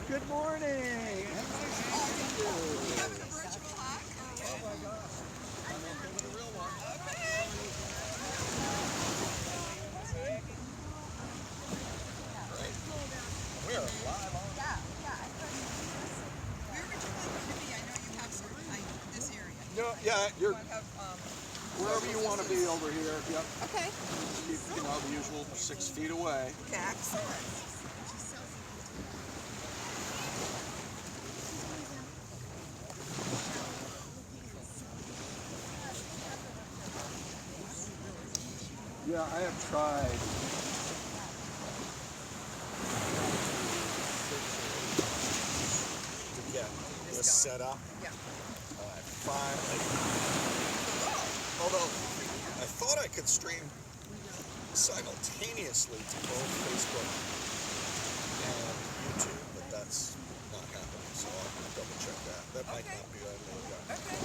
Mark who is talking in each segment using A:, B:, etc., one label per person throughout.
A: Good morning. How nice to meet you.
B: You having a virtual hug?
A: Oh my gosh. I'm okay with a real one.
B: Okay.
A: Great. We are live on.
B: Where would you like me to be? I know you have sort of like this area.
A: No, yeah, you're
B: You have,
A: wherever you want to be over here. Yep.
B: okay.
A: Keep, the usual 6 feet away.
B: Okay, excellent.
A: Yeah, I have tried.
C: To get this set up.
B: Yeah.
C: Finally. Although I thought I could stream simultaneously to both Facebook and YouTube, but that's not happening, so I'll double check that. That might not be right now.
B: Okay.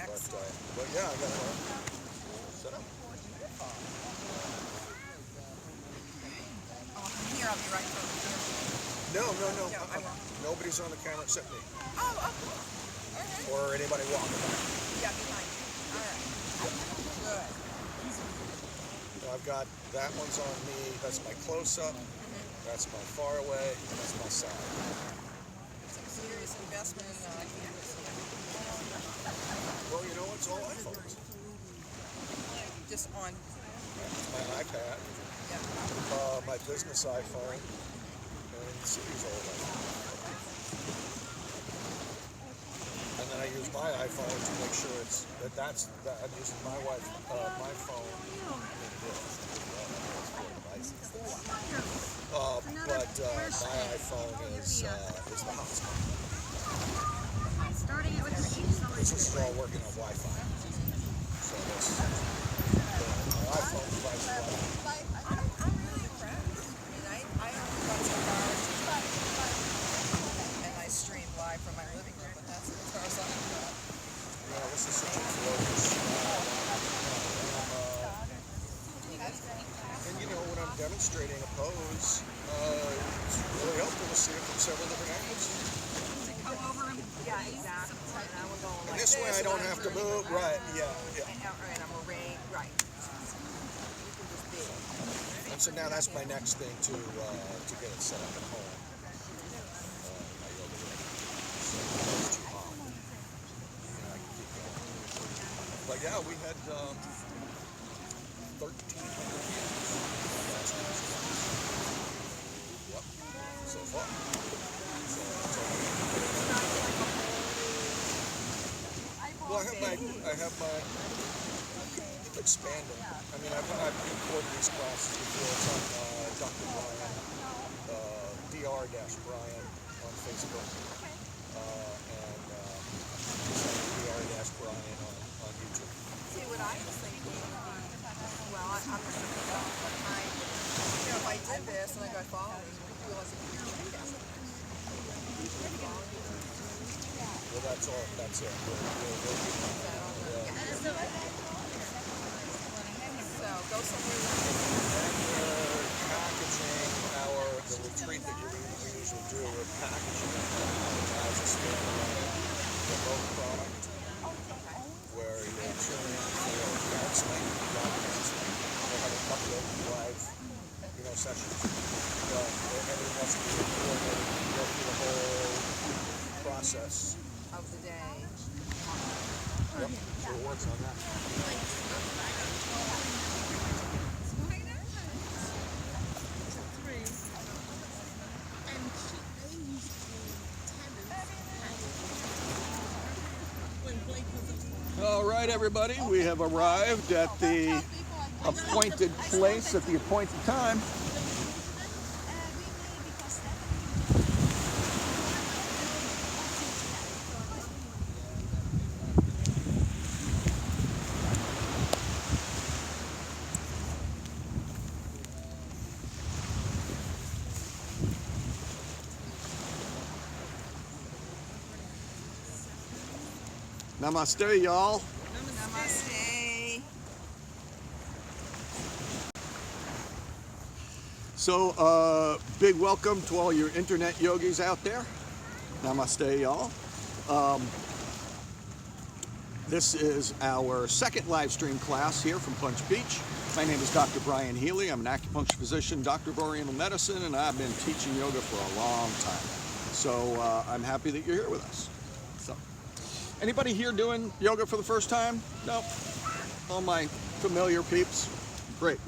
B: Excellent.
C: But yeah, I got it set up.
B: Oh, from here, I'll be right over here.
C: No.
B: No, I won't.
C: Nobody's on the camera except me.
B: Oh, cool. All right.
C: Or anybody walking by.
B: Yeah, behind you. All right. Good.
C: I've got that one's on me. That's my close-up. That's my far away. That's my side.
B: Some serious investment in cameras here.
C: Well, you know, it's all iPhones.
B: Just on.
C: It's my iPad,
B: Yeah.
C: my business iPhone, and Siri's old iPhone. And then I use my iPhone to make sure I'm using my my phone. But my iPhone is the hotspot.
D: Starting it with the
C: This is all working on Wi-Fi. So my iPhone device is Wi-Fi.
B: I'm really impressed. I mean, I own a bunch of cars, and I stream live from my living room, but that's as far as I'm concerned.
C: Yeah, this is such a glorious and you know, when I'm demonstrating a pose, it's really helpful to see it from several different angles.
D: Go over him. Yeah, exactly. And I will go
C: And
D: like
C: this way I don't have to move. Right, yeah.
B: And I'm arrayed, right. You can just be.
C: And so now that's my next thing to get it set up at home. My yoga room. So it's too hot. I can keep going. But yeah, we had 1,300 last week. Yep, so far. Well, I have my expanding. I mean, I've recorded these classes before. It's on Dr. Brian, Dr.Brian on Facebook, and Dr.Brian on YouTube.
B: See, what I was thinking would be, well, I'm not sure but if I did this and I got followers, we could do like a podcast.
C: Well, that's all. That's it.
B: So go somewhere.
C: And we're packaging the retreat that we usually do. We're packaging it as a standalone remote product where you tune in for counseling, live counseling. We'll have a couple of live, sessions. But everyone wants to be recorded and go through the whole process
B: Of the day.
C: Yep, so it works on that. All right, everybody, we have arrived at the appointed place at the appointed time. Namaste, y'all.
B: Namaste.
C: So, big welcome to all your internet yogis out there. Namaste, y'all. This is our second live stream class here from Bunche Beach. My name is Dr. Brian Healy. I'm an acupuncture physician, doctor of Oriental medicine, and I've been teaching yoga for a long time. So, I'm happy that you're here with us. So, anybody here doing yoga for the first time? No? All my familiar peeps? Great.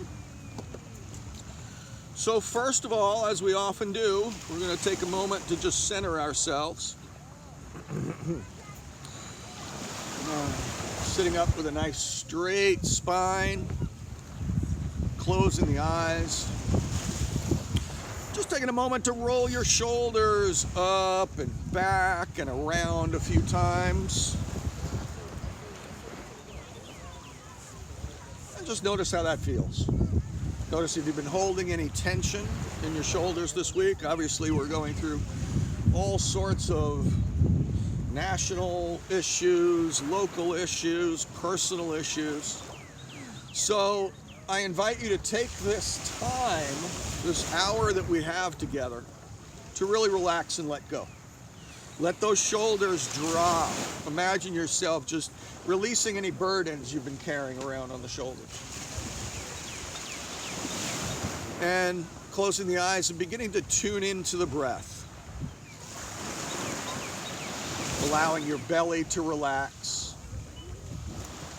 C: So first of all, as we often do, we're going to take a moment to just center ourselves. Sitting up with a nice straight spine.
A: closing the eyes. Just taking a moment to roll your shoulders up and back and around a few times. And just notice how that feels. Notice if you've been holding any tension in your shoulders this week. Obviously, we're going through all sorts of national issues, local issues, personal issues. So I invite you to take this time, this hour that we have together, to really relax and let go. Let those shoulders drop. Imagine yourself just releasing any burdens you've been carrying around on the shoulders. And closing the eyes and beginning to tune into the breath. Allowing your belly to relax.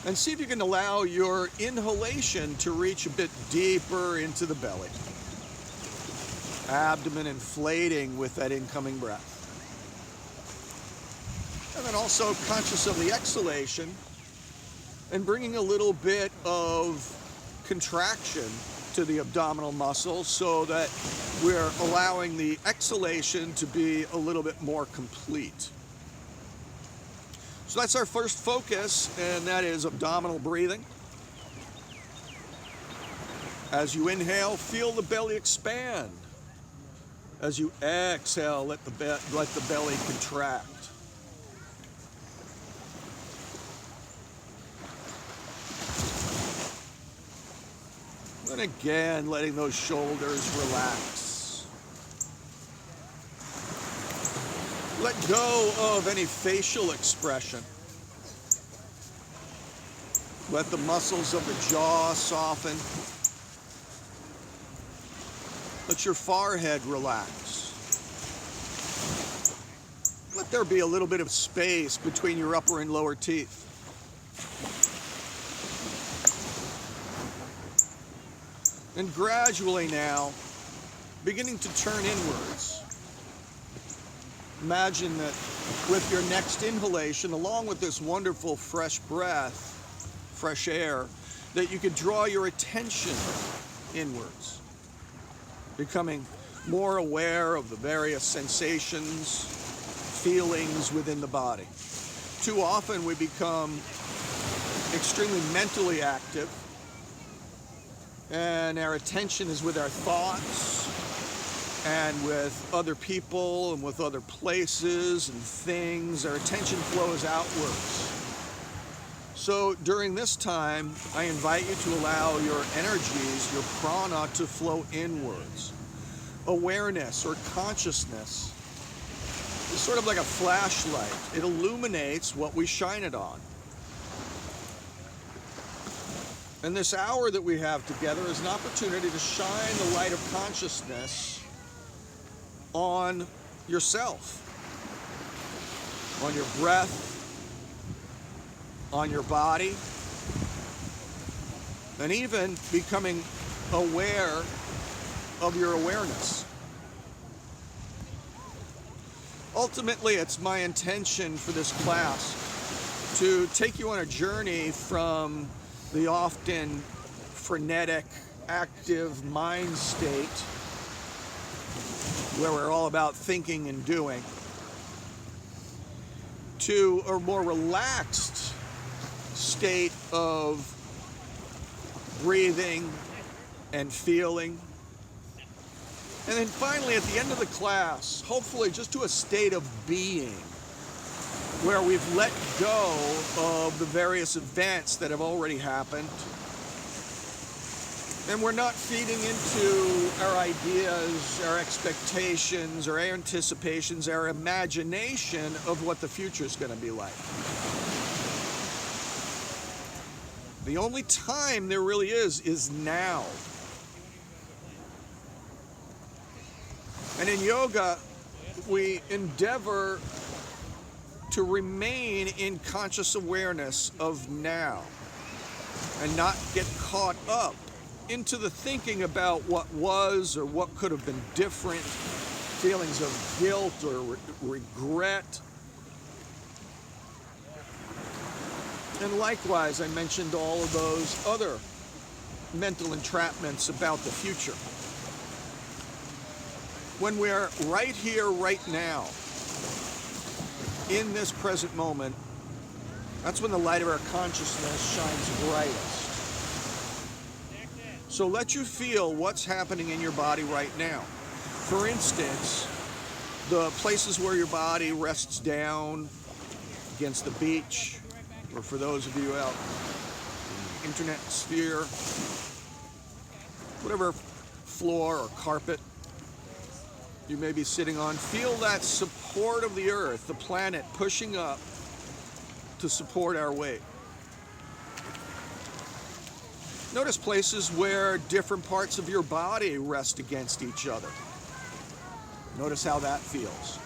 A: And see if you can allow your inhalation to reach a bit deeper into the belly. Abdomen inflating with that incoming breath. And then also conscious of the exhalation and bringing a little bit of contraction to the abdominal muscles so that we're allowing the exhalation to be a little bit more complete. So that's our first focus, and that is abdominal breathing. As you inhale, feel the belly expand. As you exhale, let the belly contract. And again, letting those shoulders relax. Let go of any facial expression. Let the muscles of the jaw soften. Let your forehead relax. Let there be a little bit of space between your upper and lower teeth. And gradually now, beginning to turn inwards. Imagine that with your next inhalation, along with this wonderful fresh breath, fresh air, that you could draw your attention inwards, becoming more aware of the various sensations, feelings within the body. Too often we become extremely mentally active, and our attention is with our thoughts and with other people and with other places and things. Our attention flows outwards. So during this time, I invite you to allow your energies, your prana, to flow inwards. Awareness or consciousness is sort of like a flashlight. It illuminates what we shine it on. And this hour that we have together is an opportunity to shine the light of consciousness on yourself, on your breath, on your body, and even becoming aware of your awareness. Ultimately, it's my intention for this class to take you on a journey from the often frenetic, active mind state where we're all about thinking and doing, to a more relaxed state of breathing and feeling. And then finally, at the end of the class, hopefully just to a state of being, where we've let go of the various events that have already happened. And we're not feeding into our ideas, our expectations, our anticipations, our imagination of what the future is going to be like. The only time there really is now. And in yoga, we endeavor to remain in conscious awareness of now and not get caught up into the thinking about what was or what could have been different, feelings of guilt or regret. And likewise, I mentioned all of those other mental entrapments about the future. When we're right here, right now, in this present moment, that's when the light of our consciousness shines brightest. So let you feel what's happening in your body right now. For instance, the places where your body rests down against the beach, or for those of you out in the internet sphere, whatever floor or carpet you may be sitting on, feel that support of the earth, the planet pushing up to support our weight. Notice places where different parts of your body rest against each other. Notice how that feels.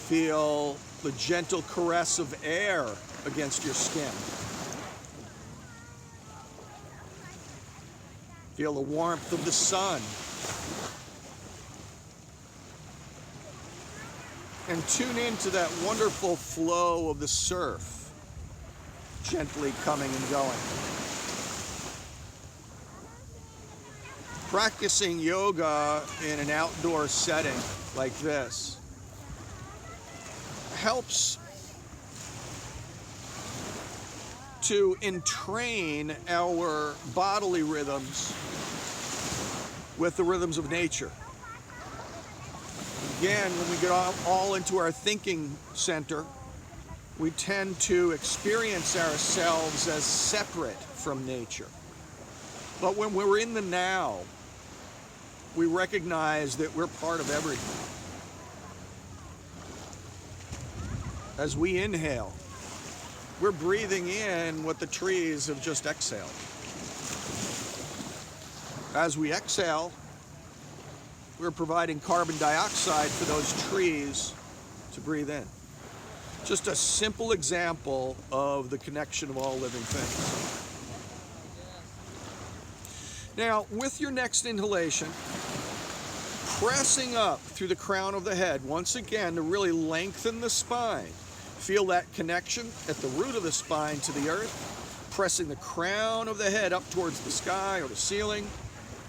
A: Feel the gentle caress of air against your skin. Feel the warmth of the sun. And tune into that wonderful flow of the surf, gently coming and going. Practicing yoga in an outdoor setting like this helps to entrain our bodily rhythms with the rhythms of nature. Again, when we get all into our thinking center, we tend to experience ourselves as separate from nature. But when we're in the now, we recognize that we're part of everything. As we inhale, we're breathing in what the trees have just exhaled. As we exhale, we're providing carbon dioxide for those trees to breathe in. Just a simple example of the connection of all living things. Now, with your next inhalation, pressing up through the crown of the head, once again, to really lengthen the spine. Feel that connection at the root of the spine to the earth, pressing the crown of the head up towards the sky or the ceiling.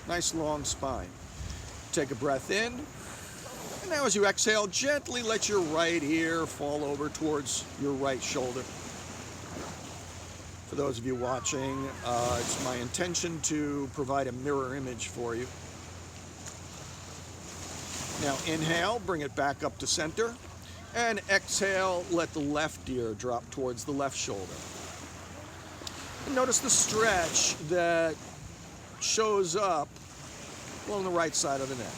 A: Nice long spine. Take a breath in, and now as you exhale, gently let your right ear fall over towards your right shoulder. For those of you watching, it's my intention to provide a mirror image for you. Now inhale, bring it back up to center, and exhale, let the left ear drop towards the left shoulder. And notice the stretch that shows up along the right side of the neck.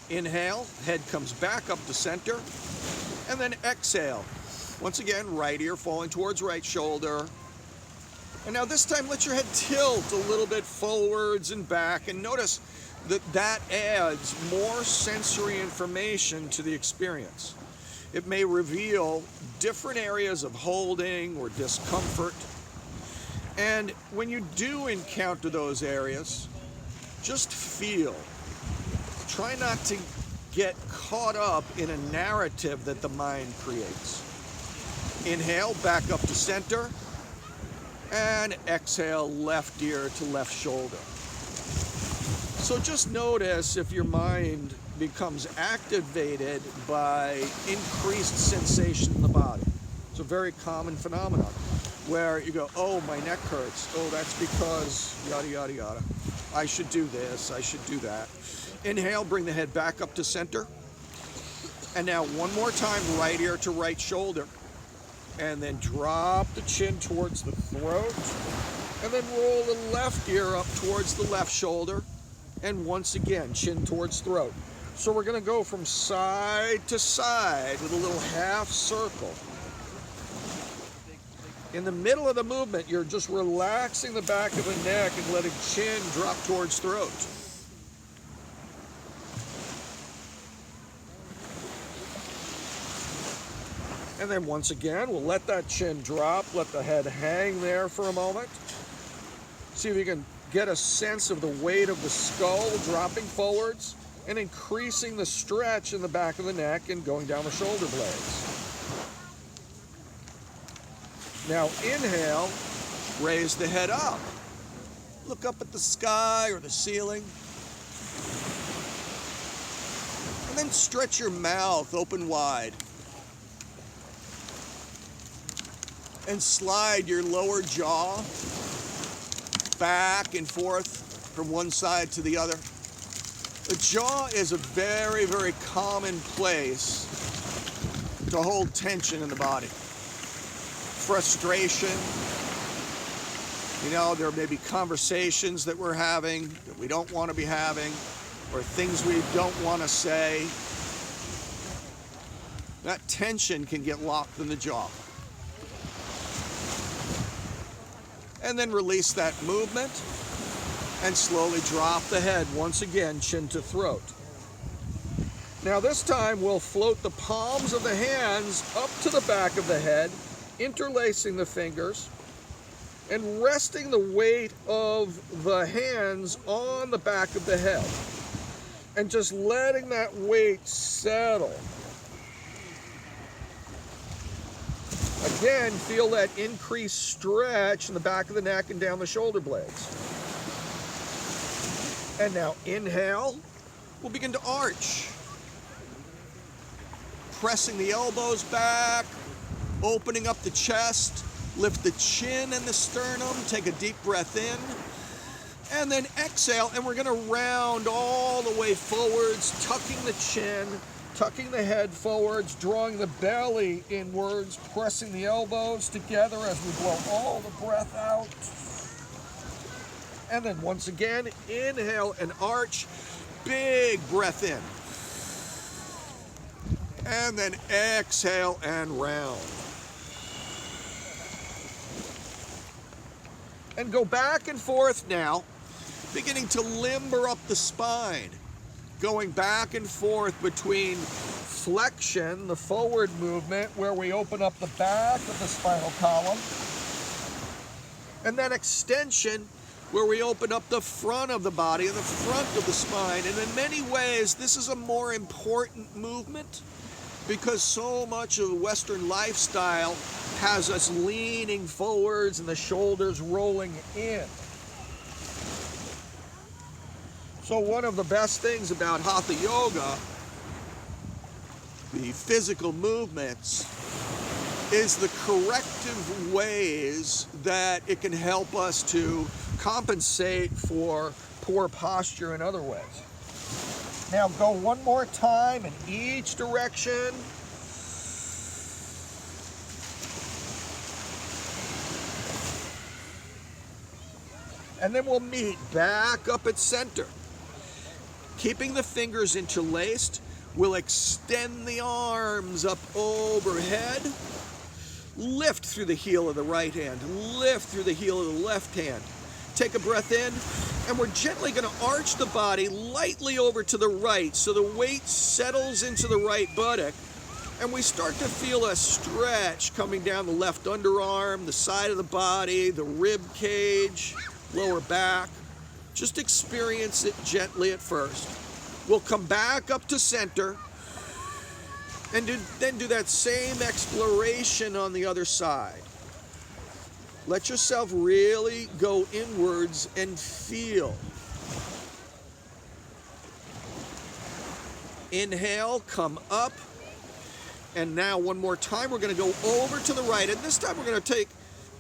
A: Inhale, head comes back up to center, and then exhale. Once again, right ear falling towards right shoulder. And now this time, let your head tilt a little bit forwards and back, and notice that adds more sensory information to the experience. It may reveal different areas of holding or discomfort. And when you do encounter those areas, just feel. Try not to get caught up in a narrative that the mind creates. Inhale, back up to center, and exhale, left ear to left shoulder. So just notice if your mind becomes activated by increased sensation in the body. It's a very common phenomenon where you go, oh, my neck hurts. Oh, that's because yada, yada, yada. I should do this, I should do that. Inhale, bring the head back up to center. And now one more time, right ear to right shoulder. And then drop the chin towards the throat. And then roll the left ear up towards the left shoulder. And once again, chin towards throat. So we're going to go from side to side with a little half circle. In the middle of the movement, you're just relaxing the back of the neck and letting chin drop towards throat. And then once again, we'll let that chin drop, let the head hang there for a moment. See if you can get a sense of the weight of the skull dropping forwards and increasing the stretch in the back of the neck and going down the shoulder blades. Now inhale, raise the head up. Look up at the sky or the ceiling. And then stretch your mouth open wide. And slide your lower jaw back and forth from one side to the other. The jaw is a very, very common place to hold tension in the body. Frustration. You know, there may be conversations that we're having that we don't want to be having, or things we don't want to say. That tension can get locked in the jaw. And then release that movement and slowly drop the head once again, chin to throat. Now this time we'll float the palms of the hands up to the back of the head, interlacing the fingers and resting the weight of the hands on the back of the head and just letting that weight settle. Again, feel that increased stretch in the back of the neck and down the shoulder blades. And now inhale, we'll begin to arch. Pressing the elbows back, opening up the chest, lift the chin and the sternum, take a deep breath in, and then exhale, and we're gonna round all the way forwards, tucking the chin, tucking the head forwards, drawing the belly inwards, pressing the elbows together as we blow all the breath out. And then once again, inhale and arch, big breath in. And then exhale and round. And go back and forth now, beginning to limber up the spine. Going back and forth between flexion, the forward movement, where we open up the back of the spinal column, and then extension, where we open up the front of the body and the front of the spine. And in many ways, this is a more important movement because so much of the Western lifestyle has us leaning forwards and the shoulders rolling in. So one of the best things about Hatha Yoga, the physical movements, is the corrective ways that it can help us to compensate for poor posture in other ways. Now go one more time in each direction. And then we'll meet back up at center. Keeping the fingers interlaced, we'll extend the arms up overhead. Lift through the heel of the right hand. Lift through the heel of the left hand. Take a breath in, and we're gently going to arch the body lightly over to the right so the weight settles into the right buttock, and we start to feel a stretch coming down the left underarm, the side of the body, the rib cage, lower back. Just experience it gently at first. We'll come back up to center and then do that same exploration on the other side. Let yourself really go inwards and feel. Inhale, come up. And now one more time, we're going to go over to the right. And this time we're going to take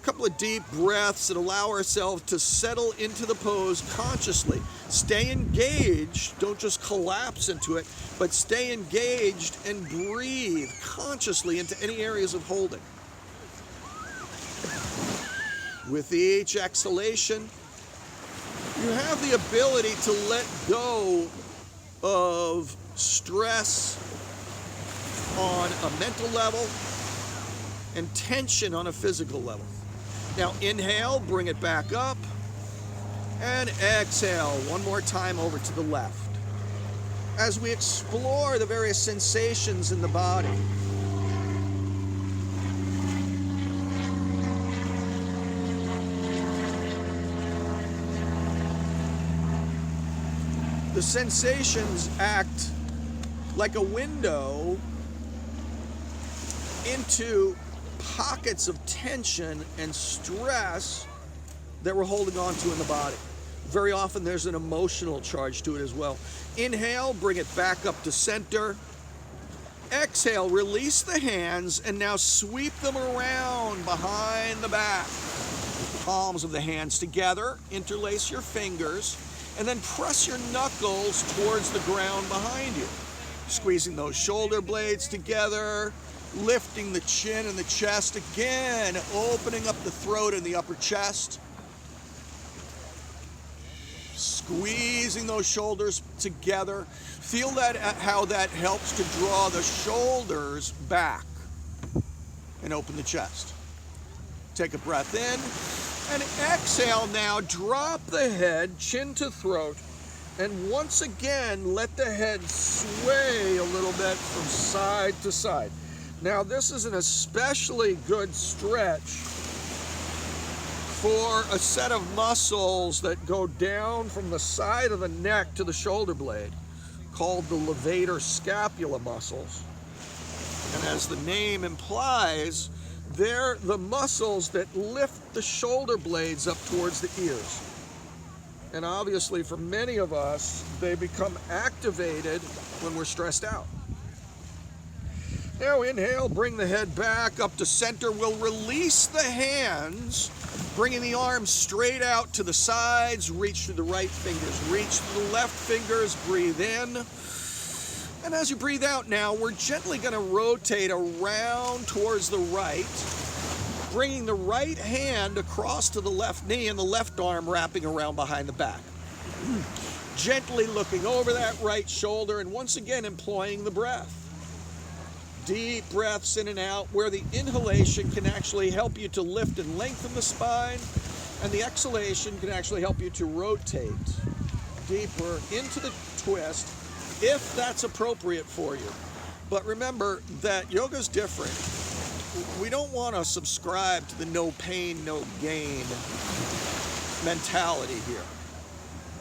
A: a couple of deep breaths and allow ourselves to settle into the pose consciously. Stay engaged. Don't just collapse into it, but stay engaged and breathe consciously into any areas of holding. With each exhalation, you have the ability to let go of stress on a mental level and tension on a physical level. Now inhale, bring it back up, and exhale one more time over to the left. As we explore the various sensations in the body, the sensations act like a window into pockets of tension and stress that we're holding on to in the body. Very often there's an emotional charge to it as well. Inhale, bring it back up to center. Exhale, release the hands and now sweep them around behind the back. Palms of the hands together, interlace your fingers, and then press your knuckles towards the ground behind you. Squeezing those shoulder blades together, lifting the chin and the chest again, opening up the throat and the upper chest. Squeezing those shoulders together. Feel that how that helps to draw the shoulders back and open the chest. Take a breath in and exhale now. Drop the head, chin to throat, and once again let the head sway a little bit from side to side. Now this is an especially good stretch for a set of muscles that go down from the side of the neck to the shoulder blade, called the levator scapula muscles. And as the name implies, they're the muscles that lift the shoulder blades up towards the ears. And obviously for many of us, they become activated when we're stressed out. Now inhale, bring the head back up to center. We'll release the hands, bringing the arms straight out to the sides. Reach to the right fingers, reach to the left fingers, breathe in. And as you breathe out now, we're gently going to rotate around towards the right, bringing the right hand across to the left knee and the left arm wrapping around behind the back. Gently looking over that right shoulder and once again employing the breath. Deep breaths in and out, where the inhalation can actually help you to lift and lengthen the spine, and the exhalation can actually help you to rotate deeper into the twist if that's appropriate for you. But remember that yoga's different. We don't want to subscribe to the no pain, no gain mentality here.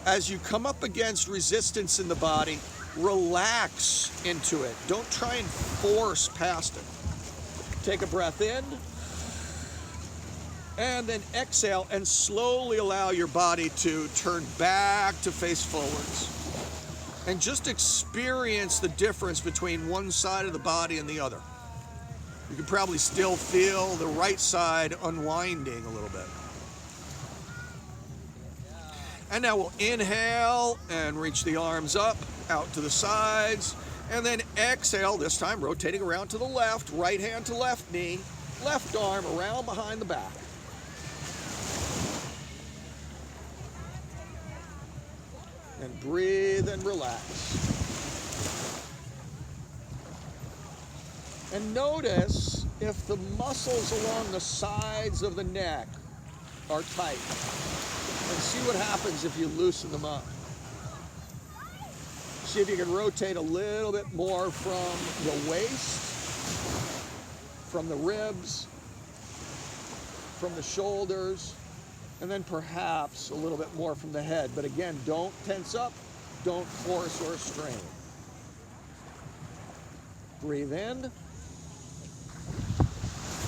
A: As you come up against resistance in the body, relax into it. Don't try and force past it. Take a breath in and then exhale and slowly allow your body to turn back to face forwards. And just experience the difference between one side of the body and the other. You can probably still feel the right side unwinding a little bit. And now we'll inhale and reach the arms up, out to the sides, and then exhale, this time rotating around to the left, right hand to left knee, left arm around behind the back. And breathe and relax. And notice if the muscles along the sides of the neck are tight. And see what happens if you loosen them up. See if you can rotate a little bit more from the waist, from the ribs, from the shoulders, and then perhaps a little bit more from the head. But again, don't tense up, don't force or strain. Breathe in.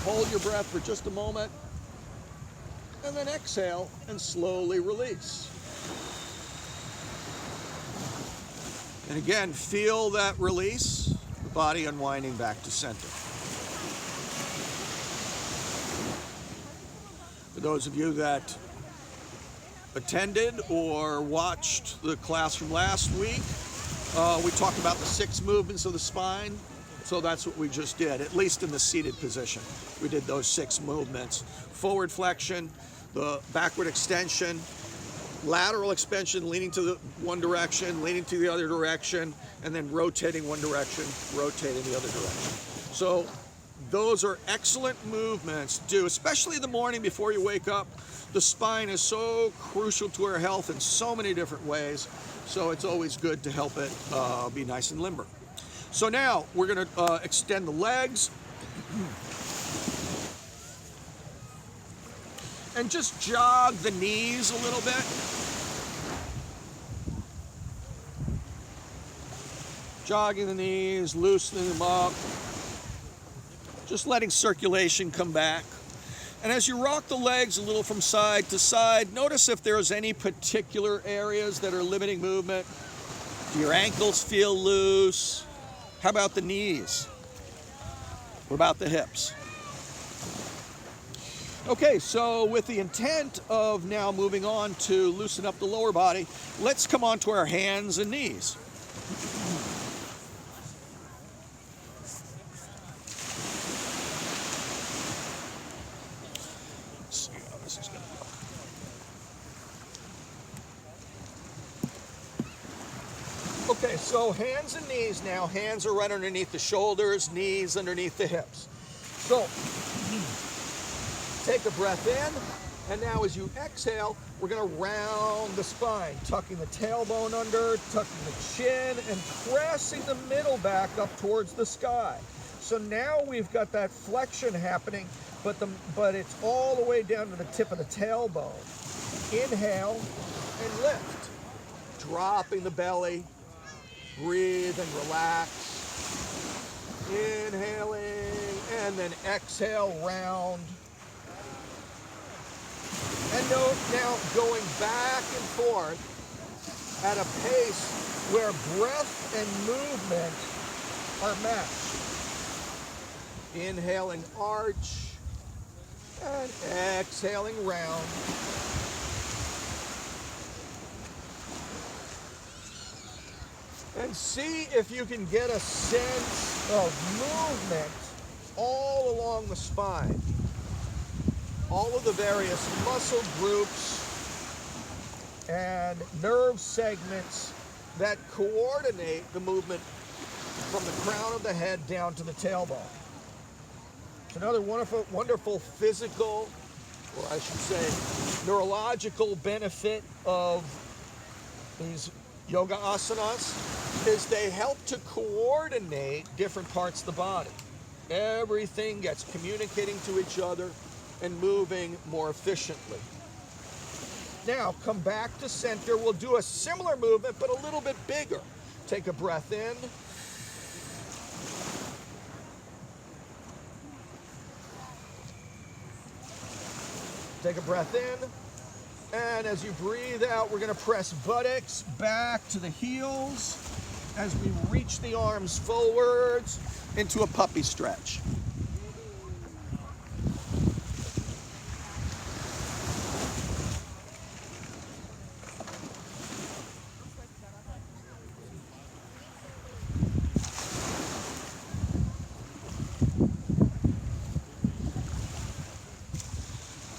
A: Hold your breath for just a moment. And then exhale and slowly release. And again, feel that release, the body unwinding back to center. For those of you that attended or watched the class from last week, we talked about the 6 movements of the spine. So that's what we just did, at least in the seated position. We did those 6 movements. Forward flexion, the backward extension, lateral extension, leaning to the one direction, leaning to the other direction, and then rotating one direction, rotating the other direction. So those are excellent movements to do, especially in the morning before you wake up. The spine is so crucial to our health in so many different ways, so it's always good to help it be nice and limber. So now we're going to extend the legs and just jog the knees a little bit. Jogging the knees, loosening them up. Just letting circulation come back. And as you rock the legs a little from side to side, notice if there's any particular areas that are limiting movement. Do your ankles feel loose? How about the knees? What about the hips? Okay, so with the intent of now moving on to loosen up the lower body, let's come on to our hands and knees. Let's see how this is going to look. Okay, so hands and knees now. Hands are right underneath the shoulders, knees underneath the hips. So, take a breath in, and now as you exhale, we're going to round the spine, tucking the tailbone under, tucking the chin, and pressing the middle back up towards the sky. So now we've got that flexion happening, but it's all the way down to the tip of the tailbone. Inhale and lift, dropping the belly, breathe and relax, inhaling, and then exhale, round. And now going back and forth at a pace where breath and movement are matched. Inhaling arch and exhaling round. And see if you can get a sense of movement all along the spine. All of the various muscle groups and nerve segments that coordinate the movement from the crown of the head down to the tailbone. It's another wonderful physical, or I should say, neurological benefit of these yoga asanas is they help to coordinate different parts of the body. Everything gets communicating to each other and moving more efficiently. Now, come back to center. We'll do a similar movement, but a little bit bigger. Take a breath in. Take a breath in. And as you breathe out, we're going to press buttocks back to the heels as we reach the arms forwards into a puppy stretch.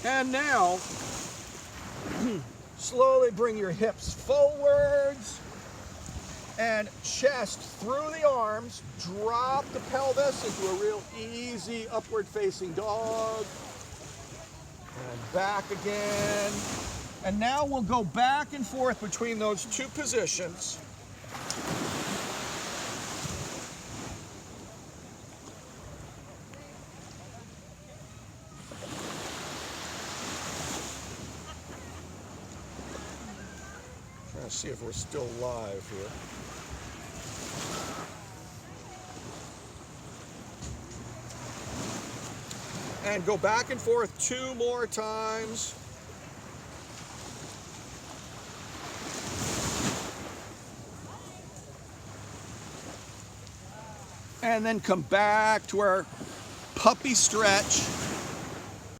A: And now, slowly bring your hips forwards and chest through the arms. Drop the pelvis into a real easy upward facing dog. And back again. And now we'll go back and forth between those two positions. Let's see if we're still live here. And go back and forth 2 more times. And then come back to our puppy stretch.